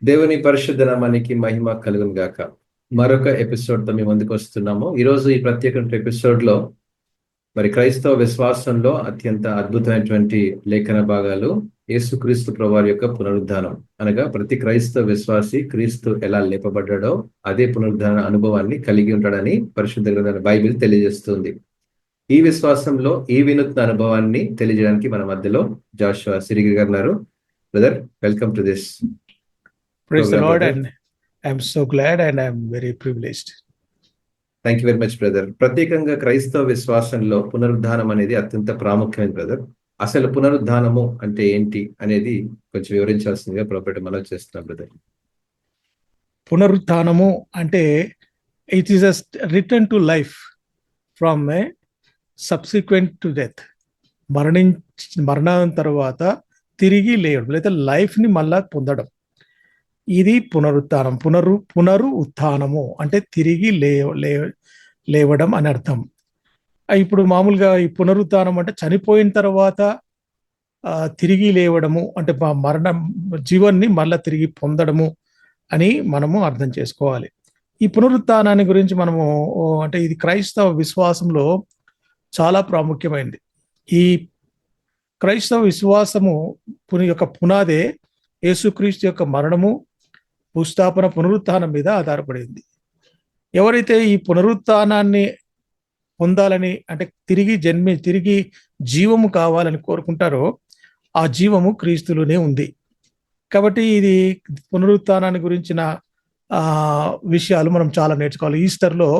దేవుని పరిశుద్ధ నామానికి మహిమ కలుగును గాక. మరొక ఎపిసోడ్ తో మేము ముందుకు వస్తున్నాము. ఈరోజు ఈ ప్రత్యేక ఎపిసోడ్ లో మరి క్రైస్తవ విశ్వాసంలో అత్యంత అద్భుతమైనటువంటి లేఖన భాగాలు యేసుక్రీస్తు ప్రభువారి యొక్క పునరుద్ధానం. అనగా ప్రతి క్రైస్తవ విశ్వాసి క్రీస్తు ఎలా లేపబడ్డాడో అదే పునరుద్ధాన అనుభవాన్ని కలిగి ఉంటాడని పరిశుద్ధ గ్రంథాన్ని బైబిల్ తెలియజేస్తుంది. ఈ విశ్వాసంలో ఈ వినూత్న అనుభవాన్ని తెలియజేయడానికి మన మధ్యలో జాషువా సిరిగిరి గారు ఉన్నారు. Brother, welcome to this. Praise the Lord, and I'm so glad and I'm very privileged. Thank you very much brother. ప్రత్యేకంగా క్రైస్తవ విశ్వాసంలో పునరుద్ధానం అనేది అత్యంత ప్రాముఖ్యమైన బ్రదర్. అసలు పునరుద్ధానము అంటే ఏంటి అనేది కొంచెం వివరించాల్సిందిగా ప్రాపర్టీ మనం చేస్తున్నాం బ్రదర్. పునరుత్థానము అంటే it is a return to life from A subsequent to death. మరణం తర్వాత తిరిగి లేవడం లేదా లైఫ్ని మళ్ళా పొందడం, ఇది పునరుత్థానం. పునరు ఉత్థానము అంటే తిరిగి లేవడం అని అర్థం. ఇప్పుడు మామూలుగా ఈ పునరుత్థానం అంటే చనిపోయిన తర్వాత తిరిగి లేవడము అంటే జీవాన్ని మళ్ళా తిరిగి పొందడము అని మనము అర్థం చేసుకోవాలి. ఈ పునరుత్థానాన్ని గురించి మనము అంటే ఇది క్రైస్తవ విశ్వాసంలో చాలా ప్రాముఖ్యమైనది. ఈ క్రైస్తవ విశ్వాసము యొక్క పునాదే యేసుక్రీస్తు యొక్క మరణము, భూస్థాపన, పునరుత్థానం మీద ఆధారపడింది. ఎవరైతే ఈ పునరుత్థానాన్ని పొందాలని అంటే తిరిగి జీవము కావాలని కోరుకుంటారో ఆ జీవము క్రీస్తులోనే ఉంది. కాబట్టి ఇది పునరుత్థానాన్ని గురించిన విషయాలు మనం చాలా నేర్చుకోవాలి. ఈస్టర్లో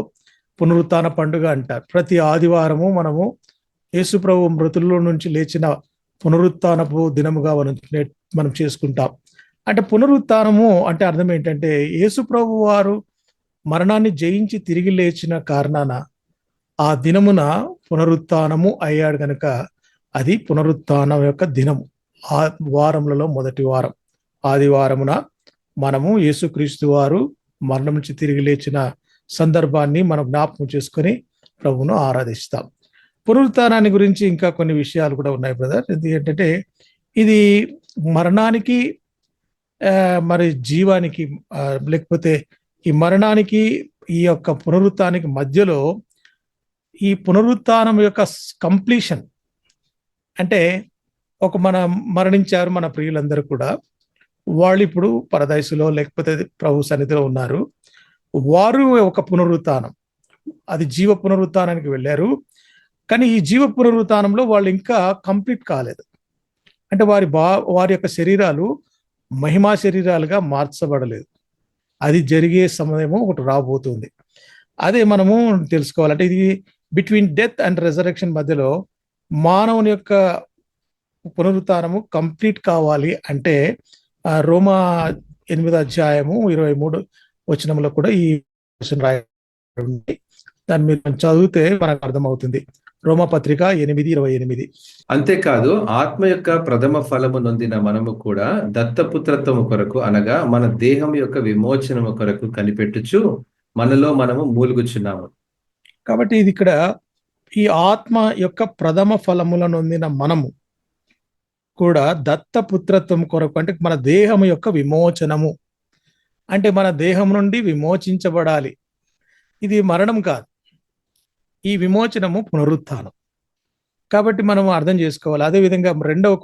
పునరుత్థాన పండుగ అంటారు. ప్రతి ఆదివారము మనము యేసు ప్రభు మృతుల్లో నుంచి లేచిన పునరుత్థానపు దినముగా మనం చేసుకుంటాం. అంటే పునరుత్థానము అంటే అర్థం ఏంటంటే యేసు ప్రభు వారు మరణాన్ని జయించి తిరిగి లేచిన కారణాన ఆ దినమున పునరుత్థానము అయ్యాడు కనుక అది పునరుత్థానం యొక్క దినము. ఆ వారములలో మొదటి వారం ఆదివారమున మనము యేసుక్రీస్తు వారు మరణం నుంచి తిరిగి లేచిన సందర్భాన్ని మనం జ్ఞాపకం చేసుకొని ప్రభువును ఆరాధిస్తాం. పునరుత్థానాన్ని గురించి ఇంకా కొన్ని విషయాలు కూడా ఉన్నాయి బ్రదర్. ఏంటంటే ఇది మరణానికి మరి జీవానికి లేకపోతే ఈ మరణానికి ఈ యొక్క పునరుత్థానానికి మధ్యలో ఈ పునరుత్థానం యొక్క కంప్లీషన్ అంటే మరణించారు మన ప్రియులందరూ కూడా, వాళ్ళు ఇప్పుడు పరదైసులో లేకపోతే ప్రభు సన్నిధిలో ఉన్నారు. వారు ఒక పునరుత్థానం, అది జీవ పునరుత్థానానికి వెళ్ళారు. కానీ ఈ జీవ పునరుత్థానంలో వాళ్ళు ఇంకా కంప్లీట్ కాలేదు. అంటే వారి యొక్క శరీరాలు మహిమా శరీరాలుగా మార్చబడలేదు. అది జరిగే సమయము ఒకటి రాబోతుంది. అదే మనము తెలుసుకోవాలంటే ఇది బిట్వీన్ డెత్ అండ్ రెజరెక్షన్ మధ్యలో మానవుని యొక్క పునరుత్థానము కంప్లీట్ కావాలి అంటే రోమా 8:23 కూడా ఈ దాన్ని మీరు చదివితే మనకు అర్థమవుతుంది. రోమపత్రిక 8:28. అంతేకాదు ఆత్మ యొక్క ప్రథమ ఫలము నొందిన మనము కూడా దత్తపుత్రత్వము కొరకు అనగా మన దేహం యొక్క విమోచనము కొరకు కనిపెట్టుచు మనలో మనము మూలుగుచున్నాము. కాబట్టి ఇది ఇక్కడ ఈ ఆత్మ యొక్క ప్రథమ ఫలముల నొందిన మనము కూడా దత్తపుత్రత్వం కొరకు అంటే మన దేహం యొక్క విమోచనము అంటే మన దేహం నుండి విమోచించబడాలి. ఇది మరణం కాదు, ఈ విమోచనము పునరుత్థానం. కాబట్టి మనం అర్థం చేసుకోవాలి. అదేవిధంగా 2వ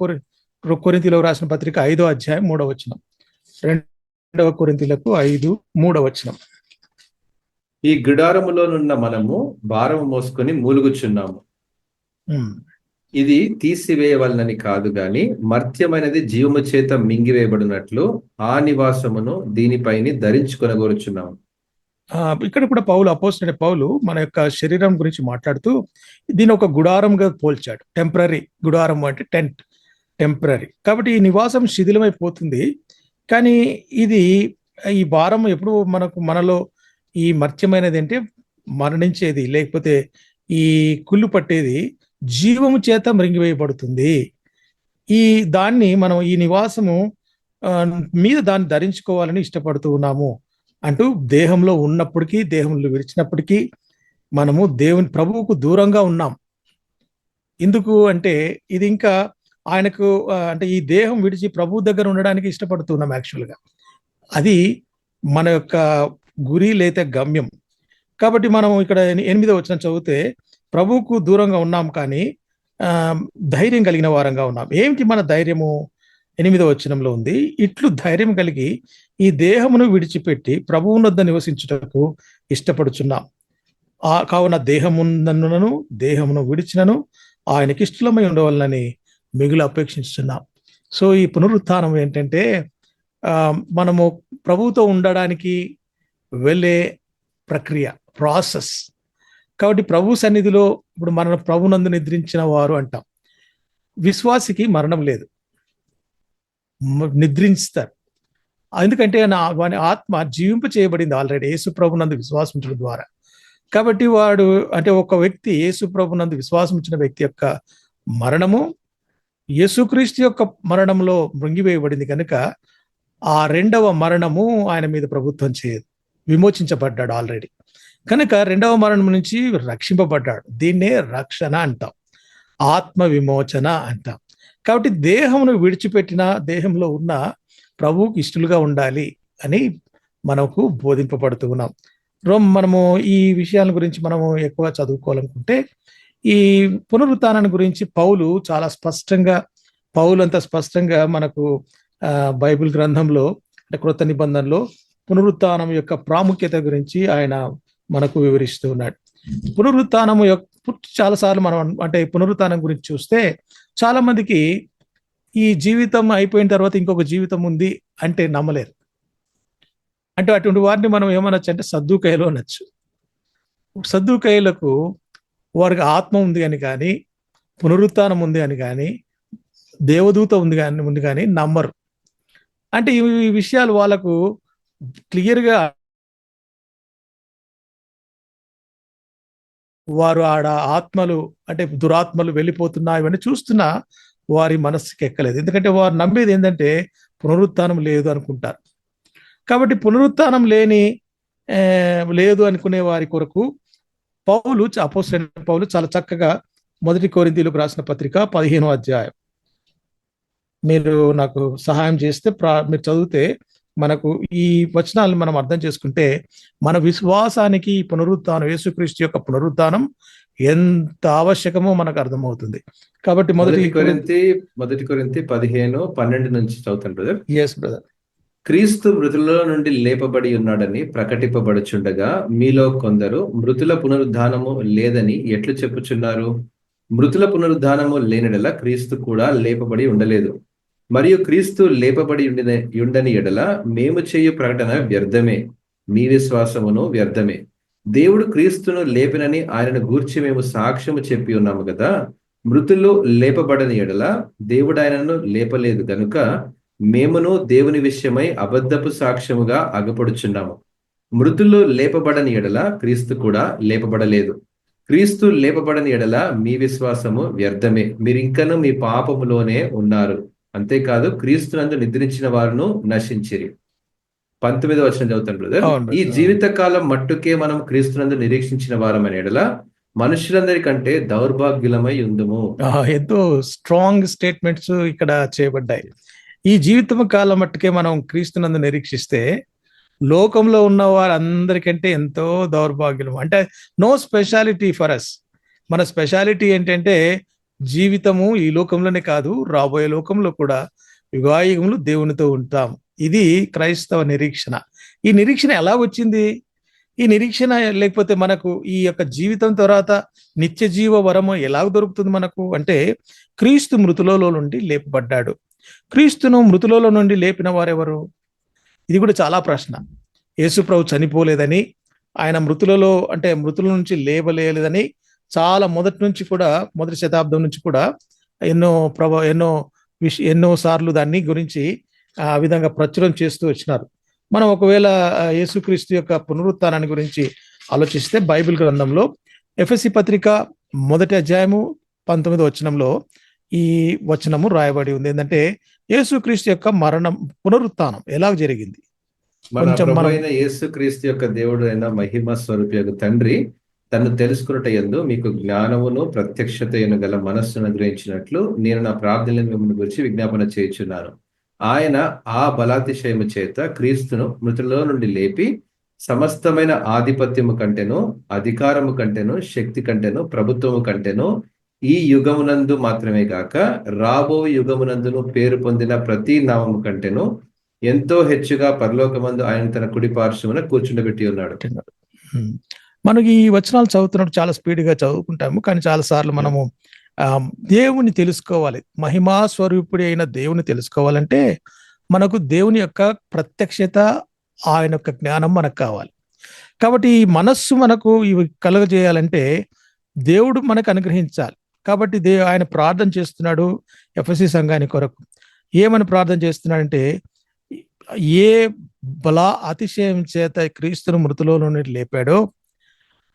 కొరింథీయులకు రాసిన పత్రిక 5:3. 2వ కొరింథీయులకు 5:3. ఈ గుడారములోనున్న మనము భారము మోసుకొని మూలుగుచున్నాము. ఇది తీసివేయవలనని కాదు గాని మర్త్యమైనది జీవము చేత మింగివేయబడినట్లు ఆ నివాసమును దీనిపైని ధరించుకొనగోరుచున్నాము. ఇక్కడ కూడా అపోస్తలుడైన పౌలు మన యొక్క శరీరం గురించి మాట్లాడుతూ దీని ఒక గుడారంగా పోల్చాడు. టెంపరరీ గుడారం అంటే టెంట్, టెంపరరీ. కాబట్టి ఈ నివాసం శిథిలమైపోతుంది. కానీ ఈ భారం ఎప్పుడు మనలో ఈ మర్త్యమైనది అంటే మరణించేది లేకపోతే ఈ కుళ్ళు పట్టేది జీవము చేత మృంగివేయబడుతుంది. దాన్ని మనం ఈ నివాసము మీద దాన్ని ధరించుకోవాలని ఇష్టపడుతూ ఉన్నాము అంటూ దేహంలో ఉన్నప్పటికీ దేహంలో విడిచినప్పటికీ మనము ప్రభువుకు దూరంగా ఉన్నాం. ఎందుకు అంటే ఇది ఇంకా ఆయనకు అంటే ఈ దేహం విడిచి ప్రభు దగ్గర ఉండడానికి ఇష్టపడుతున్నాం యాక్చువల్గా. అది మన యొక్క గురి లేదా గమ్యం. కాబట్టి మనం ఇక్కడ 8వ వచనం చదివితే, ప్రభువుకు దూరంగా ఉన్నాం కానీ ఆ, ధైర్యం కలిగిన వారంగా ఉన్నాం. ఏమిటి మన ధైర్యము? 8వ వచనంలో ఉంది, ఇట్లు ధైర్యం కలిగి ఈ దేహమును విడిచిపెట్టి ప్రభువునొద్ద నివసించుటకు ఇష్టపడుచున్నాం. కావున దేహమును విడిచినను ఆయనకి ఇష్టలమై ఉండవాలని మిగులు అపేక్షిస్తున్నాం. సో ఈ పునరుత్థానం ఏంటంటే ఆ, మనము ప్రభువుతో ఉండడానికి వెళ్ళే ప్రక్రియ, ప్రాసెస్. కాబట్టి ప్రభు సన్నిధిలో ఇప్పుడు మన ప్రభునందు నిద్రించిన వారు అంటాం. విశ్వాసికి మరణం లేదు, నిద్రించుతారు. ఎందుకంటే వాని ఆత్మ జీవింప చేయబడింది ఆల్రెడీ యేసు ప్రభునందు విశ్వాసం ఉంచడం ద్వారా. కాబట్టి వాడు అంటే ఒక వ్యక్తి యేసు ప్రభునందు విశ్వాసం ఉంచిన వ్యక్తి యొక్క మరణము యేసుక్రీస్తు యొక్క మరణంలో మృంగివేయబడింది కనుక ఆ రెండవ మరణము ఆయన మీద ప్రభుత్వం చేయదు. విమోచించబడ్డాడు ఆల్రెడీ కనుక రెండవ మరణం నుంచి రక్షింపబడ్డాడు. దీన్నే రక్షణ అంటాం, ఆత్మ విమోచన అంటాం. కాబట్టి దేహమును విడిచిపెట్టిన దేహంలో ఉన్న ప్రభువుకి ఇష్టలుగా ఉండాలి అని మనకు బోధింపబడుతూ ఉన్నాం. మనము ఈ విషయాల గురించి మనము ఎక్కువ చదువుకోవాలనుకుంటే ఈ పునరుత్థానాన్ని గురించి పౌలు చాలా స్పష్టంగా, అంత స్పష్టంగా మనకు బైబిల్ గ్రంథంలో అంటే క్రొత్త నిబంధనలో పునరుత్థానం యొక్క ప్రాముఖ్యత గురించి ఆయన మనకు వివరిస్తూ ఉన్నాడు. పునరుత్థానము చాలాసార్లు మనం అంటే పునరుత్థానం గురించి చూస్తే చాలా మందికి ఈ జీవితం అయిపోయిన తర్వాత ఇంకొక జీవితం ఉంది అంటే నమ్మలేరు. అంటే అటువంటి వారిని మనం ఏమనొచ్చు అంటే సద్దూకయ్యలు అనొచ్చు. సద్దూకయ్యలకు వారికి ఆత్మ ఉంది అని కానీ, పునరుత్థానం ఉంది అని కానీ, దేవదూత ఉంది కానీ నమ్మరు. అంటే ఈ విషయాలు వాళ్ళకు క్లియర్గా వారు ఆడ ఆత్మలు అంటే దురాత్మలు వెళ్ళిపోతున్నాయి ఇవన్నీ చూస్తున్నా వారి మనస్సుకి ఎక్కలేదు. ఎందుకంటే వారు నమ్మేది ఏంటంటే పునరుత్థానం లేదు అనుకుంటారు. కాబట్టి పునరుత్థానం లేదు అనుకునే వారి కొరకు అపోస్తలుడైన పౌలు చాలా చక్కగా 1 కొరింథీయులకు రాసిన పత్రిక 15వ అధ్యాయం మీరు నాకు సహాయం చేస్తే మీరు చదివితే మనకు ఈ వచనాలను మనం అర్థం చేసుకుంటే మన విశ్వాసానికి పునరుత్థానం, యేసుక్రీస్తు యొక్క పునరుత్థానం ఎంత ఆవశ్యకమో మనకు అర్థమవుతుంది. కాబట్టి 1 కొరింథీ 15:12 నుంచి చదువుతాను బ్రదర్. Yes brother. క్రీస్తు మృతులలో నుండి లేపబడి ఉన్నాడని ప్రకటింపబడుచుండగా మీలో కొందరు మృతుల పునరుద్ధానము లేదని ఎట్లు చెప్పుచున్నారు? మృతుల పునరుద్ధానము లేనిడల క్రీస్తు కూడా లేపబడి ఉండలేదు. మరియు క్రీస్తు లేపబడి ఉండని ఎడల మేము చేయు ప్రకటన వ్యర్థమే, మీ విశ్వాసమును వ్యర్థమే. దేవుడు క్రీస్తును లేపినని ఆయనను గూర్చి మేము సాక్ష్యము చెప్పి ఉన్నాము కదా. మృతులు లేపబడని ఎడల దేవుడు ఆయనను లేపలేదు గనుక మేమును దేవుని విషయమై అబద్ధపు సాక్ష్యముగా అగపడుచున్నాము. మృతులు లేపబడని ఎడల క్రీస్తు కూడా లేపబడలేదు. క్రీస్తు లేపబడని ఎడల మీ విశ్వాసము వ్యర్థమే, మీరింకను మీ పాపములోనే ఉన్నారు. అంతేకాదు క్రీస్తునందు నిద్రించిన వారును నశించిరి. 19వ వచనం చదువుతాను బ్రదర్. ఈ జీవిత కాలం మట్టుకే మనం క్రీస్తునందు నిరీక్షించిన వారమని ఎడల మనుషులందరికంటే దౌర్భాగ్యులమై ఉందుము. ఎంతో స్ట్రాంగ్ స్టేట్మెంట్స్ ఇక్కడ చేయబడ్డాయి. ఈ జీవితం కాలం మట్టుకే మనం క్రీస్తునందు నిరీక్షిస్తే లోకంలో ఉన్న వారందరికంటే ఎంతో దౌర్భాగ్యం. అంటే నో స్పెషాలిటీ ఫర్ అస్. మన స్పెషాలిటీ ఏంటంటే జీవితము ఈ లోకంలోనే కాదు, రాబోయే లోకంలో కూడా యుగాయుగములు దేవునితో ఉంటాం. ఇది క్రైస్తవ నిరీక్షణ. ఈ నిరీక్షణ ఎలా వచ్చింది? ఈ నిరీక్షణ లేకపోతే మనకు ఈ యొక్క జీవితం తర్వాత నిత్య జీవ వరము ఎలా దొరుకుతుంది మనకు అంటే క్రీస్తు మృతులలో నుండి లేపబడ్డాడు. క్రీస్తును మృతులలో నుండి లేపిన వారెవరు? ఇది కూడా చాలా ప్రశ్న. యేసుప్రభు చనిపోలేదని, ఆయన మృతుల నుంచి లేవలేదని చాలా మొదటి శతాబ్దం నుంచి కూడా ఎన్నో సార్లు దాన్ని గురించి ఆ విధంగా ప్రచురం చేస్తూ వచ్చినారు. మనం ఒకవేళ యేసుక్రీస్తు యొక్క పునరుత్థానాన్ని గురించి ఆలోచిస్తే బైబిల్ గ్రంథంలో ఎఫెసీ పత్రిక 1వ అధ్యాయము 19వ వచనంలో ఈ వచనము రాయబడి ఉంది. ఏంటంటే యేసుక్రీస్తు యొక్క పునరుత్థానం ఎలా జరిగింది? యేసుక్రీస్తు యొక్క దేవుడు అయిన మహిమ స్వరూపి తండ్రి తను తెలుసుకున్నట యందు మీకు జ్ఞానమును ప్రత్యక్షతను గల మనస్సును అనుగ్రహించినట్లు నేను నా ప్రార్థనలను మిమ్మల్ని గురించి విజ్ఞాపన చేయుచున్నాను. ఆయన ఆ బలాతిశయము చేత క్రీస్తును మృతులలో నుండి లేపి సమస్తమైన ఆధిపత్యము కంటేను, అధికారము కంటేను, శక్తి కంటేను, ప్రభుత్వము కంటేను ఈ యుగమునందు మాత్రమే గాక రాబో యుగమునందును పేరు పొందిన ప్రతి నామము కంటేను ఎంతో హెచ్చుగా పరలోకమందు ఆయన తన కుడి పార్శ్వమున కూర్చుండబెట్టి ఉన్నాడు. ఉమ్. మనకి ఈ వచనాలు చదువుతున్నప్పుడు చాలా స్పీడ్గా చదువుకుంటాము, కానీ చాలాసార్లు మనము దేవుని తెలుసుకోవాలి. మహిమా స్వరూపుడి అయిన దేవుని తెలుసుకోవాలంటే మనకు దేవుని యొక్క ప్రత్యక్షత, ఆయన యొక్క జ్ఞానం మనకు కావాలి. కాబట్టి ఈ మనస్సు మనకు ఇవి కలుగజేయాలంటే దేవుడు మనకు అనుగ్రహించాలి. కాబట్టి ఆయన ప్రార్థన చేస్తున్నాడు ఎఫెసీ సంఘాని కొరకు. ఏమని ప్రార్థన చేస్తున్నాడంటే, ఏ అతిశయం చేత క్రీస్తును మృతులో నుండి లేపాడో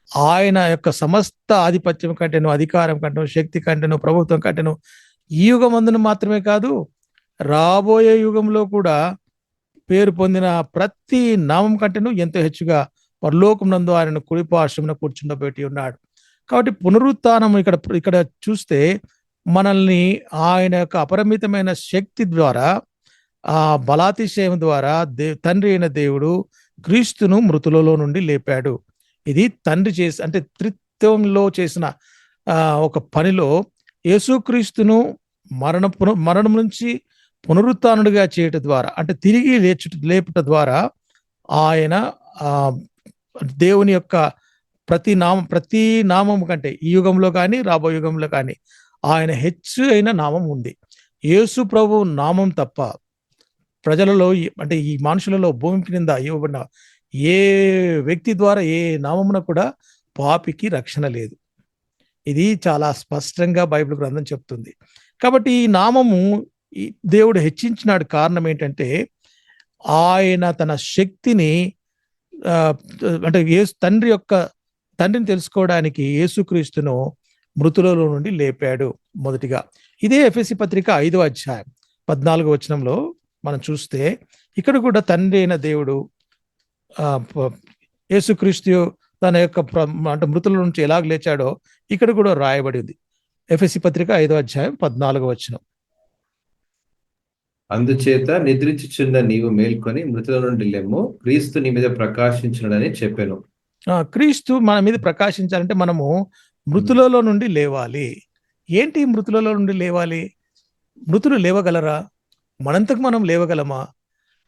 ఆయన యొక్క సమస్త ఆధిపత్యం కంటేను, అధికారం కంటేను, శక్తి కంటేను, ప్రభుత్వం కంటేను ఈ యుగమందును మాత్రమే కాదు రాబోయే యుగంలో కూడా పేరు పొందిన ప్రతి నామం కంటేను ఎంతో హెచ్చుగా పరలోకం నందు ఆయనను కుడి పార్శ్వమున కూర్చుండబెట్టి ఉన్నాడు. కాబట్టి పునరుత్థానం ఇక్కడ చూస్తే మనల్ని ఆయన యొక్క అపరిమితమైన శక్తి ద్వారా, ఆ బలాతిశయం ద్వారా తండ్రి అయిన దేవుడు క్రీస్తును మృతులలో నుండి లేపాడు. ఇది తండ్రి అంటే త్రిత్వంలో చేసిన ఒక పనిలో యేసుక్రీస్తును మరణం నుంచి పునరుత్థానుడిగా చేయటం ద్వారా, అంటే తిరిగి లేపుట ద్వారా ఆయన దేవుని యొక్క ప్రతి నామం కంటే ఈ యుగంలో కానీ రాబో యుగంలో కానీ ఆయన హెచ్చు అయిన నామం ఉంది. యేసు ప్రభు నామం తప్ప ప్రజలలో, అంటే ఈ మనుషులలో భూమి క్రింద ఇవ్వబడిన ఏ వ్యక్తి ద్వారా ఏ నామమున కూడా పాపికి రక్షణ లేదు. ఇది చాలా స్పష్టంగా బైబిల్ గ్రంథం చెప్తుంది. కాబట్టి ఈ నామము దేవుడు హెచ్చించినాడు. కారణం ఏంటంటే ఆయన తన శక్తిని అంటే తండ్రిని తెలుసుకోవడానికి యేసుక్రీస్తును మృతులలో నుండి లేపాడు. మొదటిగా ఇదే ఎఫెసీ పత్రిక 5వ అధ్యాయం 14వ వచనంలో మనం చూస్తే ఇక్కడ కూడా తండ్రి అయిన దేవుడు యేసుక్రీస్తు తన యొక్క అంటే మృతుల నుంచి ఎలాగ లేచాడో ఇక్కడ కూడా రాయబడింది. ఎఫెసీ పత్రిక 5వ అధ్యాయం 14వ వచనం. అందుచేత నిద్రించుచున్న నీవు మేల్కొని మృతుల నుండి లెమ్ము, క్రీస్తు నీ మీద ప్రకాశించునని చెప్పాను. క్రీస్తు మన మీద ప్రకాశించాలంటే మనము మృతులలో నుండి లేవాలి. ఏంటి మృతులలో నుండి లేవాలి? మృతులు లేవగలరా? మనంతకు మనం లేవగలమా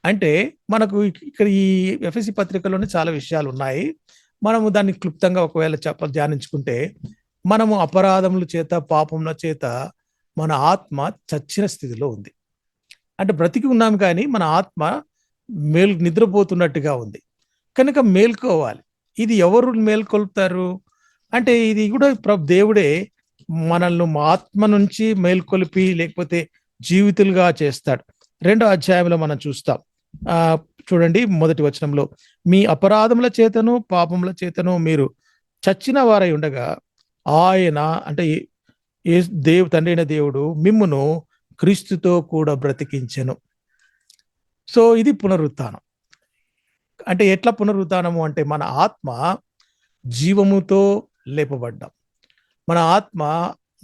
అంటే మనకు ఇక్కడ ఈ ఎఫెసీ పత్రికలోనే చాలా విషయాలు ఉన్నాయి. మనము దాన్ని క్లుప్తంగా ఒకవేళ ధ్యానించుకుంటే, మనము అపరాధముల చేత, పాపముల చేత మన ఆత్మ చచ్చిన స్థితిలో ఉంది. అంటే బ్రతికి ఉన్నాం కానీ మన ఆత్మ నిద్రపోతున్నట్టుగా ఉంది. కనుక మేల్కోవాలి. ఇది ఎవరు మేల్కొల్పుతారు అంటే, ఇది కూడా దేవుడే మనల్ని ఆత్మ నుంచి మేల్కొల్పి లేకపోతే జీవితులుగా చేస్తాడు. 2వ అధ్యాయంలో మనం చూస్తాం. చూడండి, మొదటి వచనంలో, మీ అపరాధముల చేతను పాపముల చేతను మీరు చచ్చిన వారై ఉండగా ఆయన, అంటే తండ్రి అయిన దేవుడు మిమ్మును క్రీస్తుతో కూడా బ్రతికించెను. సో ఇది పునరుత్థానం. అంటే ఎట్లా పునరుత్థానము అంటే, మన ఆత్మ జీవముతో లేపబడ్డాం. మన ఆత్మ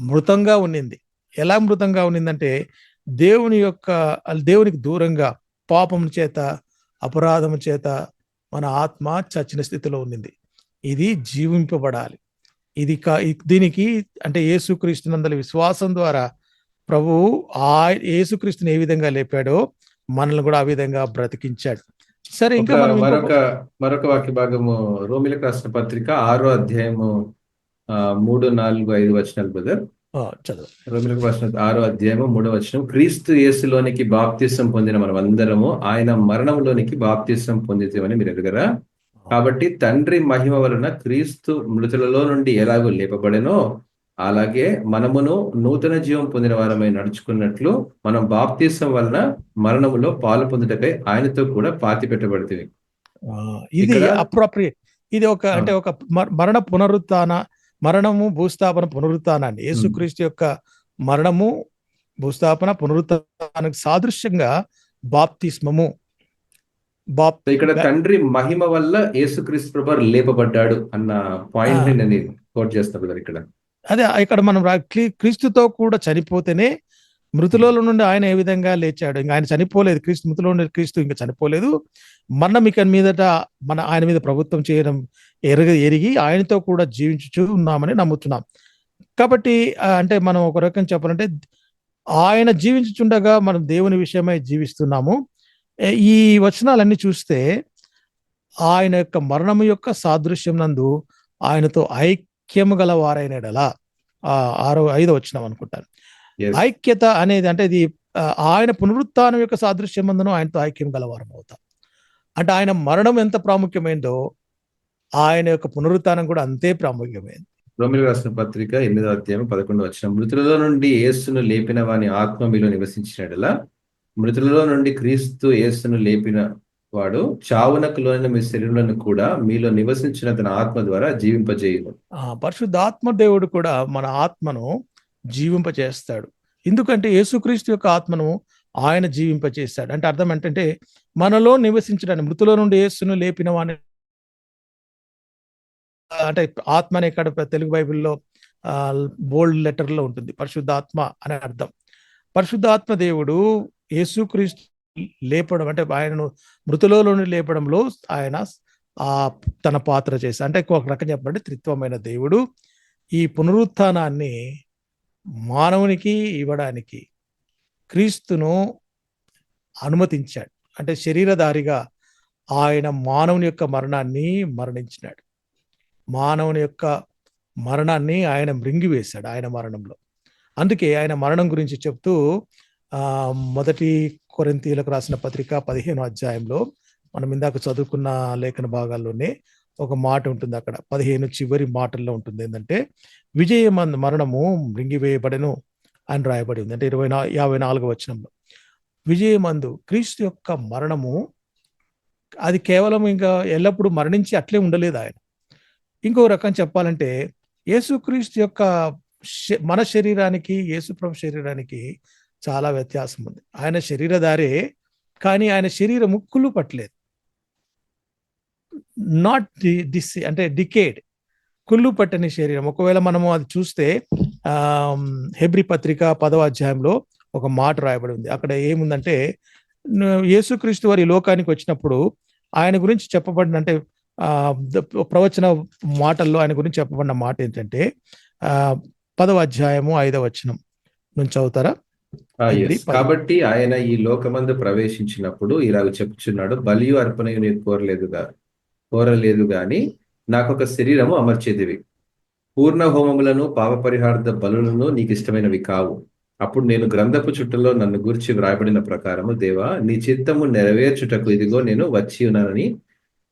మృతంగా ఉన్నింది. ఎలా మృతంగా ఉన్నిందంటే, దేవునికి దూరంగా పాపం చేత, అపరాధము చేత మన ఆత్మ చచ్చిన స్థితిలో ఉన్నింది. ఇది జీవింపబడాలి. దీనికి అంటే యేసుక్రీస్తునందలి విశ్వాసం ద్వారా ప్రభువు యేసుక్రీస్తుని ఏ విధంగా లేపాడో మనల్ని కూడా ఆ విధంగా బ్రతికించాడు. సరే, ఇంకా మరొక వాక్య భాగము రోమిలకు రాసిన పత్రిక 6వ అధ్యాయము 3, 4, 5 వచనాలు బ్రదర్. రోమిలకు రాసిన 6వ అధ్యాయము 3వ వచనం, క్రీస్తు యేసులోనికి బాప్తిసం పొందిన మనం అందరము ఆయన మరణంలోనికి బాప్తిసం పొందితేమని మీరు ఎరుగరా? కాబట్టి తండ్రి మహిమ వలన క్రీస్తు మృతులలో నుండి ఎలాగో లేపబడెనో అలాగే మనమును నూతన జీవం పొందిన వారమై నడుచుకున్నట్లు మనం బాప్తిసం వలన మరణములో పాలు పొందుటకై ఆయనతో కూడా పాతి పెట్టబడుతుంది. ఇది అప్రోప్రియేట్. ఇది ఒక మరణము భూస్థాపన పునరుత్థానాన్ని, యేసుక్రీస్తు యొక్క మరణము భూస్థాపన పునరుత్థానానికి సాదృశ్యంగా బాప్తిస్మము. ఇక్కడ తండ్రి మహిమ వల్ల యేసుక్రీస్తు ప్రభు లేపబడ్డాడు అన్న పాయింట్ ని నేను కోట్ చేస్తాను ఇక్కడ. అదే ఇక్కడ మనం క్రీస్తుతో కూడా చనిపోతేనే మృతులలో నుండి ఆయన ఏ విధంగా లేచాడు, ఇంకా ఆయన చనిపోలేదు, క్రీస్తు మృతులో నుండి క్రీస్తు ఇంకా చనిపోలేదు, మరణం ఇక మీదట ఆయన మీద ప్రభుత్వం చేయడం ఎరిగి ఆయనతో కూడా జీవించుచూ ఉన్నామని నమ్ముతున్నాం. కాబట్టి అంటే మనం ఒక రకం చెప్పాలంటే ఆయన జీవించుచుండగా మనం దేవుని విషయమై జీవిస్తున్నాము. ఈ వచనాలన్నీ చూస్తే ఆయన యొక్క మరణము యొక్క సాదృశ్యం నందు ఆయనతో ఐక్యము గల వారైన ఎడల, 5వ వచనం అనుకుంటాను. Yes. ఐక్యత అనేది అంటే ఇది ఆయన పునరుత్థానం యొక్క సాదృశ్యం నందును ఆయనతో ఐక్యం గలవారం అవుతాం. అంటే ఆయన మరణం ఎంత ప్రాముఖ్యమైందో ఆయన యొక్క పునరుత్థానం కూడా అంతే ప్రాముఖ్యమైంది. రోమిలకు రాసిన పత్రిక 8వ అధ్యాయం 11వ వచనం, మృతులలో నుండి యేసును లేపిన వాని ఆత్మ మీలో నివసించినట్లా మృతులలో నుండి క్రీస్తు యేసును లేపిన వాడు చావునకు లోన మీ శరీరాలను కూడా మీలో నివసించిన తన ఆత్మ ద్వారా జీవింపజేయును. పరిశుద్ధాత్మ దేవుడు కూడా మన ఆత్మను జీవింపచేస్తాడు. ఎందుకంటే యేసుక్రీస్తు యొక్క ఆత్మను ఆయన జీవింపచేస్తాడు. అంటే అర్థం ఏంటంటే మనలో నివసించడానికి, మృతుల నుండి యేసును లేపిన వాని, అంటే ఆత్మ అనే ఇక్కడ తెలుగు బైబిల్లో బోల్డ్ లెటర్లో ఉంటుంది పరిశుద్ధాత్మ అనే అర్థం. పరిశుద్ధాత్మ దేవుడు యేసుక్రీస్తు లేపడం అంటే ఆయనను మృతులలో నుండి లేపడంలో ఆయన తన పాత్ర చేశారు. అంటే ఒక రకం చెప్పాలంటే త్రిత్వమైన దేవుడు ఈ పునరుత్థానాన్ని మానవునికి ఇవ్వడానికి క్రీస్తును అనుమతించాడు. అంటే శరీరధారిగా ఆయన మానవుని యొక్క మరణాన్ని మరణించినాడు. మానవుని యొక్క మరణాన్ని ఆయన మృంగివేశాడు ఆయన మరణంలో. అందుకే ఆయన మరణం గురించి చెప్తూ 1 కొరింథీయులకు రాసిన పత్రిక 15వ అధ్యాయంలో మనం ఇందాక చదువుకున్న లేఖన భాగాల్లోనే ఒక మాట ఉంటుంది. అక్కడ 15 చివరి మాటల్లో ఉంటుంది ఏంటంటే విజయమందు మరణము మృంగివేయబడెను అని రాయబడి ఉంది. అంటే 54వ వచనంలో విజయమందు క్రీస్తు యొక్క మరణము అది కేవలం ఇంకా ఎల్లప్పుడూ మరణించి అట్లే ఉండలేదు ఆయన. ఇంకో రకం చెప్పాలంటే యేసుక్రీస్తు యొక్క మన శరీరానికి యేసుప్రభు శరీరానికి చాలా వ్యత్యాసం ఉంది. ఆయన శరీరధారే, కానీ ఆయన శరీరము కుళ్ళు పట్టలేదు. నాట్ అంటే డికేడ్, కుళ్ళు పట్టని శరీరం. ఒకవేళ మనము అది చూస్తే హెబ్రీ పత్రిక 10వ అధ్యాయంలో ఒక మాట రాయబడి ఉంది. అక్కడ ఏముందంటే యేసుక్రీస్తు వారి లోకానికి వచ్చినప్పుడు ఆయన గురించి చెప్పబడిన, అంటే ప్రవచన మాటల్లో ఆయన గురించి చెప్పబడిన మాట ఏంటంటే 10వ అధ్యాయము 5వ వచనం నుంచి చదువుతారా? కాబట్టి ఆయన ఈ లోకమందు ప్రవేశించినప్పుడు ఇలాగ చెప్పుచున్నాడు, బలియు అర్పణయు నీకు కోరలేదు గాని నాకొక శరీరము అమర్చేదివి, పూర్ణ హోమములను పాప పరిహార్థ బలులను నీకు ఇష్టమైనవి కావు. అప్పుడు నేను గ్రంథపు చుట్టలో నన్ను గూర్చి వ్రాయబడిన ప్రకారము, దేవా నీ చిత్తము నెరవేర్చుటకు ఇదిగో నేను వచ్చి ఉన్నానని,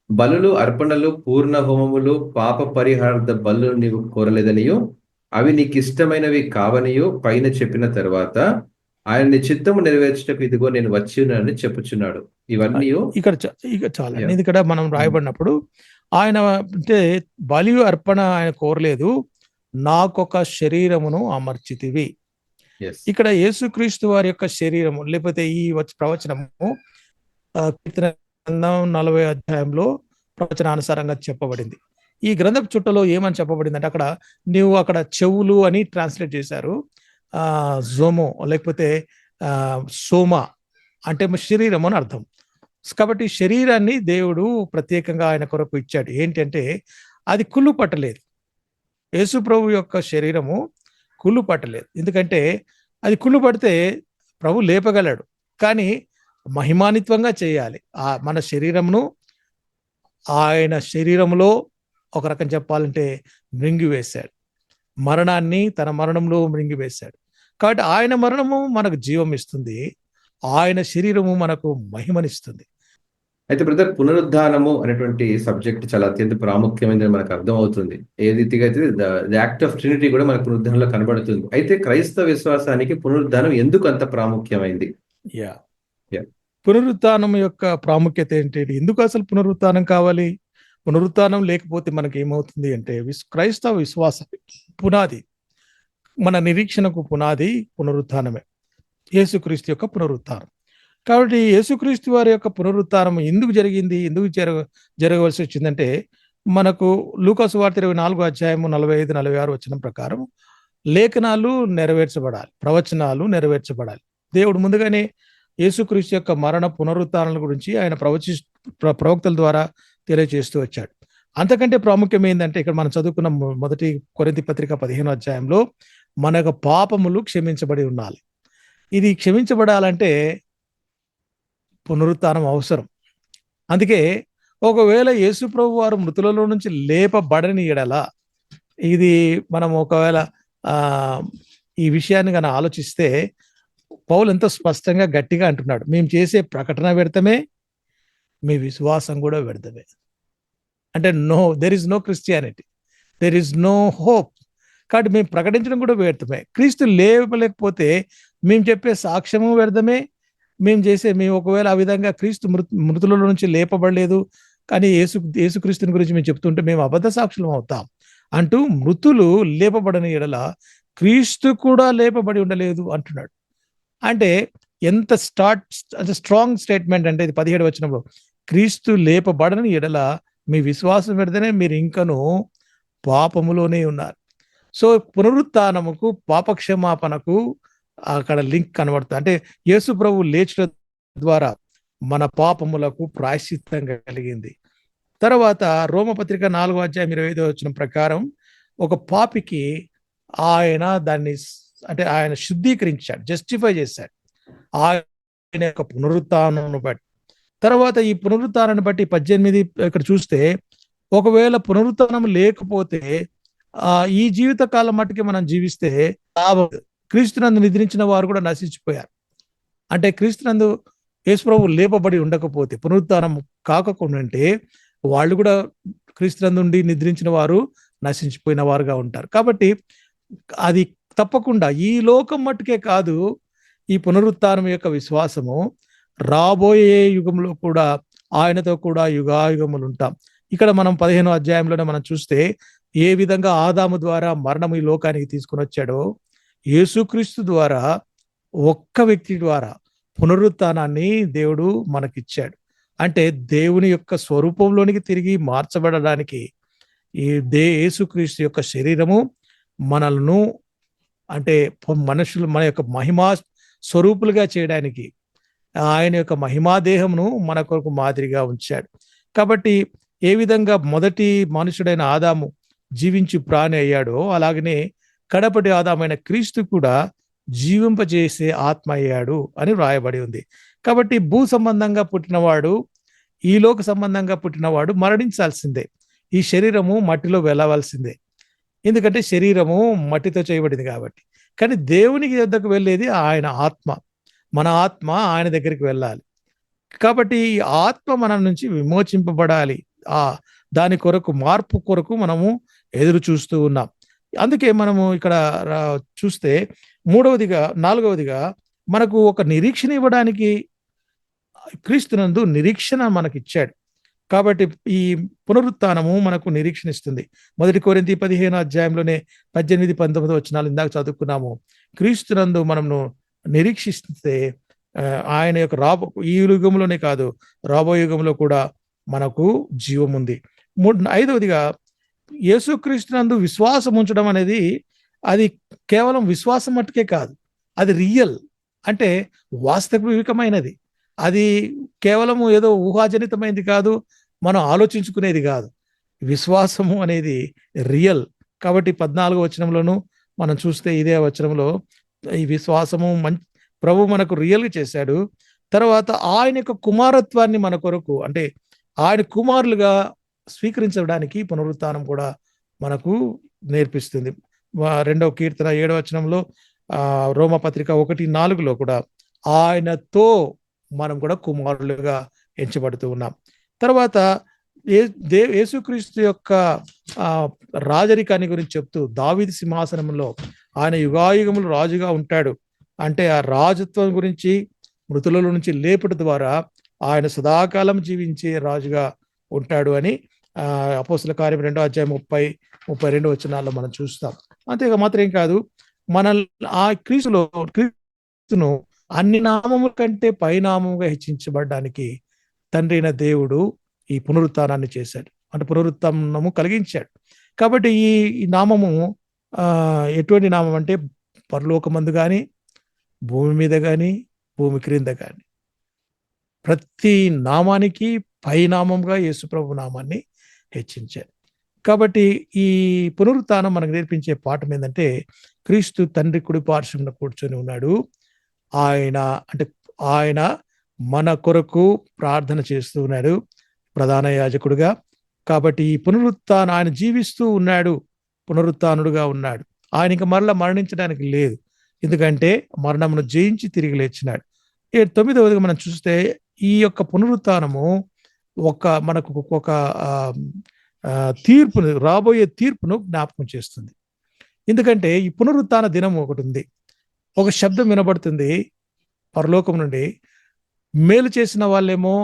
బలులు అర్పణలు పూర్ణ హోమములు పాప పరిహార్థ బలులు నీవు కోరలేదనియు అవి నీకు ఇష్టమైనవి కావనియు పైన చెప్పిన తర్వాత ఆయన నీ చిత్తము నెరవేర్చుటకు ఇదిగో నేను వచ్చి ఉన్నానని చెప్పుచున్నాడు. ఇవన్నీ ఇక్కడ చాలా ఇక్కడ మనం రాయబడినప్పుడు ఆయన అంటే బలి అర్పణ ఆయన కోరలేదు, నాకొక శరీరమును అమర్చితివి. ఇక్కడ యేసుక్రీస్తు వారి యొక్క శరీరము, లేకపోతే ఈ ప్రవచనము 40వ అధ్యాయంలో ప్రవచనానుసారంగా చెప్పబడింది. ఈ గ్రంథపు చుట్టలో ఏమని చెప్పబడింది అంటే అక్కడ చెవులు అని ట్రాన్స్లేట్ చేశారు, జోమో లేకపోతే సోమా అంటే శరీరం అని అర్థం. కాబట్టి శరీరాన్ని దేవుడు ప్రత్యేకంగా ఆయన కొరకు ఇచ్చాడు. ఏంటంటే అది కుళ్ళు పట్టలేదు. యేసు ప్రభు యొక్క శరీరము కుళ్ళు పట్టలేదు. ఎందుకంటే అది కుళ్ళు పడితే ప్రభు లేపగలడు, కానీ మహిమానిత్వంగా చేయాలి. మన శరీరమును ఆయన శరీరంలో ఒక రకం చెప్పాలంటే మృంగివేశాడు. మరణాన్ని తన మరణంలో మృంగివేశాడు. కాబట్టి ఆయన మరణము మనకు జీవం ఇస్తుంది, ఆయన శరీరము మనకు మహిమనిస్తుంది. అయితే బ్రదర్, పునరుద్ధానము అనేటువంటి సబ్జెక్ట్ చాలా అత్యంత ప్రాముఖ్యమైనది మనకు అర్థం అవుతుంది. ఏ రీతిగా అయితే ది యాక్ట్ ఆఫ్ ట్రినిటీ కూడా మనకు పునరుద్ధానంలో కనబడుతుంది. అయితే క్రైస్తవ విశ్వాసానికి పునరుద్ధానం ఎందుకు అంత ప్రాముఖ్యమైంది? పునరుత్థానం యొక్క ప్రాముఖ్యత ఏంటి? ఎందుకు అసలు పునరుత్థానం కావాలి? పునరుత్థానం లేకపోతే మనకి ఏమవుతుంది అంటే క్రైస్తవ విశ్వాస పునాది, మన నిరీక్షణకు పునాది పునరుత్థానమే, యేసుక్రీస్తు యొక్క పునరుత్థానం. కాబట్టి యేసుక్రీస్తు వారి యొక్క పునరుత్థానం ఎందుకు జరిగింది, ఎందుకు జరగవలసి వచ్చిందంటే మనకు లూకా సువార్త 24వ అధ్యాయము 45-46 వచనం ప్రకారం లేఖనాలు నెరవేర్చబడాలి, ప్రవచనాలు నెరవేర్చబడాలి. దేవుడు ముందుగానే యేసుక్రీస్తు యొక్క మరణ పునరుత్థానాల గురించి ఆయన ప్రవక్తల ద్వారా తెలియజేస్తూ వచ్చాడు. అంతకంటే ప్రాముఖ్యం ఏంటంటే ఇక్కడ మనం చదువుకున్న మొదటి కొరింథీ పత్రిక 15వ అధ్యాయంలో మన యొక్క పాపములు క్షమించబడి ఉండాలి. ఇది క్షమించబడాలంటే పునరుత్థానం అవసరం. అందుకే ఒకవేళ యేసు ప్రభు వారు మృతులలో నుంచి లేపబడని ఎడల, ఇది మనం ఒకవేళ ఈ విషయాన్ని కనుక ఆలోచిస్తే పౌలు ఎంతో స్పష్టంగా గట్టిగా అంటున్నాడు, మేము చేసే ప్రకటన వ్యర్థమే, మీ విశ్వాసం కూడా వ్యర్థమే. అంటే there is no Christianity, there is no hope. కాబట్టి మేము ప్రకటించడం కూడా వ్యర్థమే. క్రీస్తు లేపలేకపోతే మేము చెప్పే సాక్ష్యము వ్యర్థమే. మేము ఒకవేళ ఆ విధంగా క్రీస్తు మృతుల నుంచి లేపబడలేదు కానీ యేసుక్రీస్తుని గురించి మేము చెప్తుంటే మేము అబద్ధ సాక్షులం అవుతాం అంటూ, మృతులు లేపబడని ఎడల క్రీస్తు కూడా లేపబడి ఉండలేదు అంటున్నాడు. అంటే ఎంత స్ట్రాంగ్ స్టేట్మెంట్ అంటే ఇది 17వ వచనంలో, క్రీస్తు లేపబడని ఎడల మీ విశ్వాసం పెడితేనే మీరు ఇంకను పాపములోనే ఉన్నారు. సో పునరుత్థానముకు పాపక్షమాపణకు అక్కడ లింక్ కనబడుతుంది. అంటే యేసు ప్రభు లేచడం ద్వారా మన పాపములకు ప్రాయశ్చిత్తం కలిగింది. తర్వాత రోమపత్రిక 4వ అధ్యాయం 25వ వచనం ప్రకారం ఒక పాపికి ఆయన శుద్ధీకరించాడు, జస్టిఫై చేశాడు ఆయన యొక్క పునరుత్థానాన్ని బట్టి. తర్వాత ఈ పునరుత్థానాన్ని బట్టి 18 ఇక్కడ చూస్తే, ఒకవేళ పునరుత్థానం లేకపోతే ఈ జీవిత కాలం మట్టుకి మనం జీవిస్తే క్రీస్తునందు నిద్రించిన వారు కూడా నశించిపోయారు. అంటే క్రీస్తునందు యేసుప్రభు లేపబడి ఉండకపోతే, పునరుత్థానం కాకుండా ఉంటే వాళ్ళు కూడా క్రీస్తునందు ఉండి నిద్రించిన వారు నశించిపోయిన వారుగా ఉంటారు. కాబట్టి అది తప్పకుండా ఈ లోకం మట్టుకే కాదు, ఈ పునరుత్థానం యొక్క విశ్వాసము రాబోయే యుగంలో కూడా ఆయనతో కూడా యుగాయుగములు ఉంటాం. ఇక్కడ మనం 15వ అధ్యాయంలోనే మనం చూస్తే ఏ విధంగా ఆదాము ద్వారా మరణం ఈ లోకానికి తీసుకుని వచ్చాడో, యేసుక్రీస్తు ద్వారా ఒక్క వ్యక్తి ద్వారా పునరుత్థానాన్ని దేవుడు మనకిచ్చాడు. అంటే దేవుని యొక్క స్వరూపంలోనికి తిరిగి మార్చబడడానికి ఈ యేసుక్రీస్తు యొక్క శరీరము మనల్ని, అంటే మనుషులు మన యొక్క మహిమా స్వరూపులుగా చేయడానికి ఆయన యొక్క మహిమా దేహమును మన కొరకు మాదిరిగా ఉంచాడు. కాబట్టి ఏ విధంగా మొదటి మనుషుడైన ఆదాము జీవించి ప్రాణి అయ్యాడో, అలాగనే కడపటి ఆదామైన క్రీస్తు కూడా జీవింపజేసే ఆత్మ అయ్యాడు అని వ్రాయబడి ఉంది. కాబట్టి భూ సంబంధంగా పుట్టినవాడు, ఈ లోక సంబంధంగా పుట్టినవాడు మరణించాల్సిందే. ఈ శరీరము మట్టిలో వెళ్ళవలసిందే, ఎందుకంటే శరీరము మట్టితో చేయబడింది కాబట్టి. కానీ దేవునికి వద్దకు వెళ్ళేది ఆయన ఆత్మ, మన ఆత్మ ఆయన దగ్గరికి వెళ్ళాలి. కాబట్టి ఈ ఆత్మ మన నుంచి విమోచింపబడాలి. దాని కొరకు, మార్పు కొరకు మనము ఎదురు చూస్తూ ఉన్నాం. అందుకే మనము ఇక్కడ చూస్తే 4వదిగా మనకు ఒక నిరీక్షణ ఇవ్వడానికి క్రీస్తునందు నిరీక్షణ మనకిచ్చాడు. కాబట్టి ఈ పునరుత్థానము మనకు నిరీక్షణ ఇస్తుంది. 1 కొరింథీ 15వ అధ్యాయంలోనే 18, 19 వచనాలు ఇందాక చదువుకున్నాము. క్రీస్తునందు మనము నిరీక్షిస్తే ఆయన యొక్క ఈ యుగంలోనే కాదు, రాబోయే యుగంలో కూడా మనకు జీవం ఉంది. 5వదిగా యేసుక్రీస్తునందు విశ్వాసం ఉంచడం అనేది, అది కేవలం విశ్వాసం మట్టుకే కాదు, అది రియల్, అంటే వాస్తవికమైనది. అది కేవలము ఏదో ఊహాజనితమైనది కాదు, మనం ఆలోచించుకునేది కాదు. విశ్వాసము అనేది రియల్. కాబట్టి 14వ వచనంలోను మనం చూస్తే ఇదే వచనంలో ఈ విశ్వాసము ప్రభు మనకు రియల్గా చేశాడు. తర్వాత ఆయన యొక్క కుమారత్వాన్ని మన కొరకు, అంటే ఆయన కుమారులుగా స్వీకరించడానికి పునరుత్థానం కూడా మనకు నేర్పిస్తుంది. 2వ కీర్తన 7వ వచనంలో, రోమపత్రిక 1:4లో కూడా ఆయనతో మనం కూడా కుమారులుగా ఎంచబడుతూ ఉన్నాం. తర్వాత యేసుక్రీస్తు యొక్క రాజరికాన్ని గురించి చెప్తూ, దావీదు సింహాసనంలో ఆయన యుగాయుగములు రాజుగా ఉంటాడు అంటే ఆ రాజత్వం గురించి, మృతులలో నుంచి లేపుట ద్వారా ఆయన సదాకాలం జీవించే రాజుగా ఉంటాడు అని అపోస్తల కార్యం 2వ అధ్యాయం 30-32 వచనాల్లో మనం చూస్తాం. అంతేగా మాత్రం కాదు, మన ఆ క్రీస్తును అన్ని నామముల కంటే పైనామముగా హెచ్చించబడడానికి తండ్రి అయిన దేవుడు ఈ పునరుత్థానాన్ని చేశాడు, అంటే పునరుత్థానము కలిగించాడు. కాబట్టి ఈ నామము ఎటువంటి నామం అంటే పరలోకమందు కానీ, భూమి మీద కానీ, భూమి క్రింద కానీ ప్రతి నామానికి పైనామంగా యేసుప్రభు నామాన్ని హెచ్చించారు. కాబట్టి ఈ పునరుత్థానం మనకు నేర్పించే పాఠం ఏంటంటే, క్రీస్తు తండ్రి కుడి పార్శ్వమున కూర్చొని ఉన్నాడు. ఆయన అంటే ఆయన మన కొరకు ప్రార్థన చేస్తూ ఉన్నాడు ప్రధాన యాజకుడిగా. కాబట్టి ఈ ఆయన జీవిస్తూ ఉన్నాడు, పునరుత్థానుడుగా ఉన్నాడు. ఆయన ఇంక మరలా మరణించడానికి లేదు. ఎందుకంటే మరణమును జయించి తిరిగి లేచినాడు. 9వదిగా మనం చూస్తే ఈ యొక్క పునరుత్థానము మనకు ఒక తీర్పును, రాబోయే తీర్పును జ్ఞాపకం చేస్తుంది. ఎందుకంటే ఈ పునరుత్థాన దినం ఒకటి ఉంది. ఒక శబ్దం వినబడుతుంది పరలోకం నుండి. మేలు చేసిన వాళ్ళేమో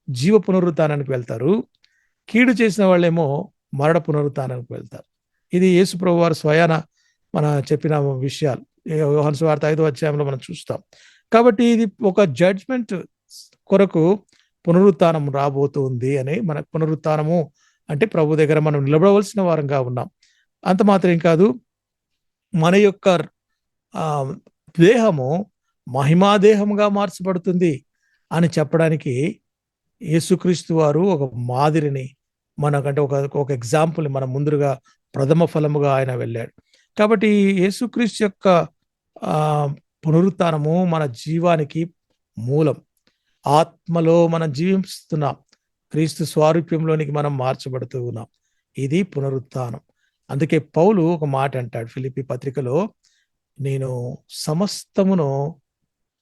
జీవ పునరుత్థానానికి వెళ్తారు, కీడు చేసిన వాళ్ళేమో మరణ పునరుత్థానానికి వెళ్తారు. ఇది యేసు ప్రభు వారు స్వయాన మన చెప్పిన విషయాలు యోహాను సువార్త 5వ అధ్యాయంలో మనం చూస్తాం. కాబట్టి ఇది ఒక జడ్జ్మెంట్ కొరకు పునరుత్థానం రాబోతుంది అని, మన పునరుత్థానము అంటే ప్రభు దగ్గర మనం నిలబడవలసిన వారంగా ఉన్నాం. అంత మాత్రం కాదు, మన యొక్క దేహము మహిమాదేహముగా మార్చబడుతుంది అని చెప్పడానికి యేసుక్రీస్తు వారు ఒక మాదిరిని మనకంటే ఒక ఎగ్జాంపుల్ మన ముందుగా ప్రథమ ఫలముగా ఆయన వెళ్ళాడు. కాబట్టి యేసుక్రీస్తు యొక్క పునరుత్థానము మన జీవానికి మూలం. ఆత్మలో మనం జీవిస్తున్నాం, క్రీస్తు స్వారూప్యంలోనికి మనం మార్చబడుతూ ఉన్నాం. ఇది పునరుత్థానం. అందుకే పౌలు ఒక మాట అంటాడు ఫిలిప్పీ పత్రికలో, నేను సమస్తమును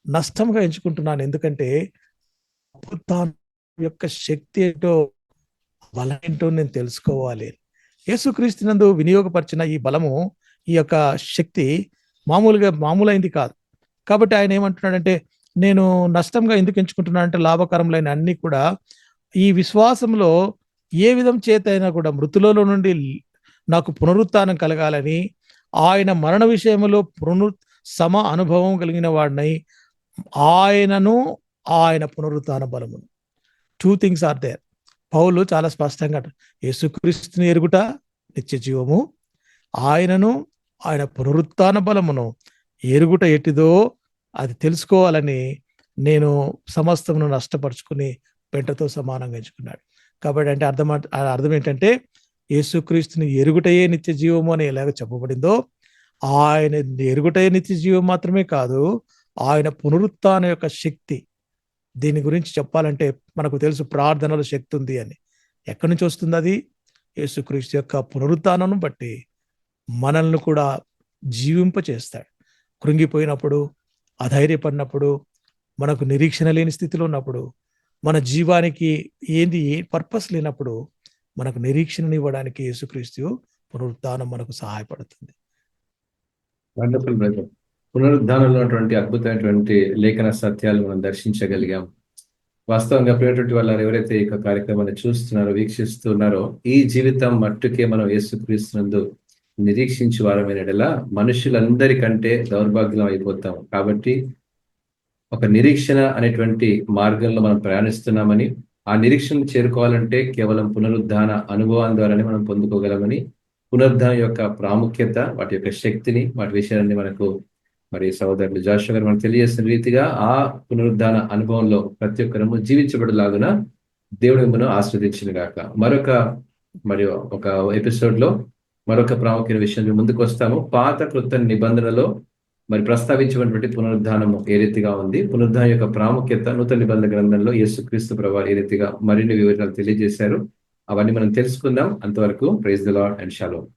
నష్టంగా ఎంచుకుంటున్నాను, ఎందుకంటే పునరుత్థానం యొక్క శక్తి ఏంటో, బలం ఏంటో నేను తెలుసుకోవాలి. యేసుక్రీస్తునందు వినియోగపరిచిన ఈ బలము, ఈ యొక్క శక్తి మామూలైంది కాదు. కాబట్టి ఆయన ఏమంటున్నాడంటే, నేను నష్టంగా ఎందుకు ఎంచుకుంటున్నానంటే, లాభకరములైన అన్ని కూడా ఈ విశ్వాసంలో ఏ విధం చేత అయినా కూడా మృతులలో నుండి నాకు పునరుత్థానం కలగాలని, ఆయన మరణ విషయంలో సమ అనుభవం కలిగిన వాడినై, ఆయనను ఆయన పునరుత్థాన బలమును, 2 things ఆర్ దేర్. పౌలు చాలా స్పష్టంగా యేసుక్రీస్తుని ఎరుగుట నిత్య జీవము, ఆయనను ఆయన పునరుత్థాన బలమును ఎరుగుట ఎట్టిదో అది తెలుసుకోవాలని నేను సమస్తమును నష్టపరుచుకుని పెంటతో సమానంగా ఎంచుకున్నాడు. కాబట్టి అంటే అర్థం ఏంటంటే, యేసుక్రీస్తుని ఎరుగుటయే నిత్య జీవము అని ఎలాగ చెప్పబడిందో, ఆయన ఎరుగుటయే నిత్య జీవం మాత్రమే కాదు, ఆయన పునరుత్థాన యొక్క శక్తి. దీని గురించి చెప్పాలంటే మనకు తెలుసు, ప్రార్థనలో శక్తి ఉంది అని. ఎక్కడి నుంచి వస్తుంది అది? యేసుక్రీస్తు యొక్క పునరుత్థానం బట్టి మనల్ని కూడా జీవింపచేస్తాడు. కృంగిపోయినప్పుడు, అధైర్యపడినప్పుడు, మనకు నిరీక్షణ లేని స్థితిలో ఉన్నప్పుడు, మన జీవానికి ఏంది పర్పస్ లేనప్పుడు మనకు నిరీక్షణనివ్వడానికి యేసుక్రీస్తు పునరుత్థానం మనకు సహాయపడుతుంది. Wonderful brother. పునరుద్ధానంలో ఉన్నటువంటి అద్భుతమైనటువంటి లేఖన సత్యాలు మనం దర్శించగలిగాం. వాస్తవంగా ప్రియటువంటి వాళ్ళు ఎవరైతే ఈ కార్యక్రమాన్ని చూస్తున్నారో, వీక్షిస్తున్నారో, ఈ జీవితం మట్టుకే మనం యేసుక్రీస్తునందు నిరీక్షించి వారమైనలా మనుషులందరికంటే దౌర్భాగ్యం అయిపోతాం. కాబట్టి ఒక నిరీక్షణ అనేటువంటి మార్గంలో మనం ప్రయాణిస్తున్నామని, ఆ నిరీక్షణ చేరుకోవాలంటే కేవలం పునరుద్ధాన అనుభవం ద్వారానే మనం పొందుకోగలమని, పునరుద్ధానం యొక్క ప్రాముఖ్యత, వాటి యొక్క శక్తిని, వాటి విషయాన్ని మనకు మరి సహోదరులు జాషువా గారు మనకు తెలియజేసిన రీతిగా ఆ పునరుద్ధాన అనుభవంలో ప్రతి ఒక్కరము జీవించబడలాగున దేవుడు మిమ్మల్ని ఆస్వాదించిన గాక. మరి ఒక ఎపిసోడ్ లో మరొక ప్రాముఖ్యమైన విషయం ముందుకు వస్తాము. పాత కృత నిబంధనలో మరి ప్రస్తావించినటువంటి పునరుద్ధానము ఏ రీతిగా ఉంది, పునరుద్ధానం యొక్క ప్రాముఖ్యత నూతన నిబంధన గ్రంథంలో యేసుక్రీస్తు ప్రభువు ఏ రీతిగా మరిన్ని వివరాలు తెలియజేశారు, అవన్నీ మనం తెలుసుకుందాం. అంతవరకు praise the Lord and shalom.